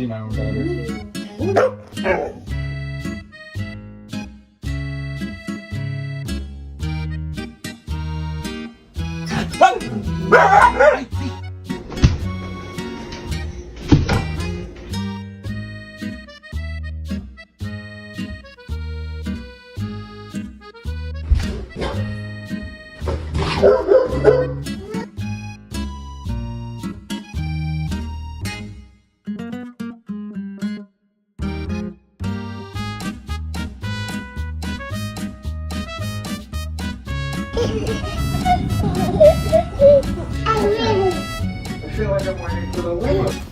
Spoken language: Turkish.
see my own daughter. I feel like I'm waiting for the Lord.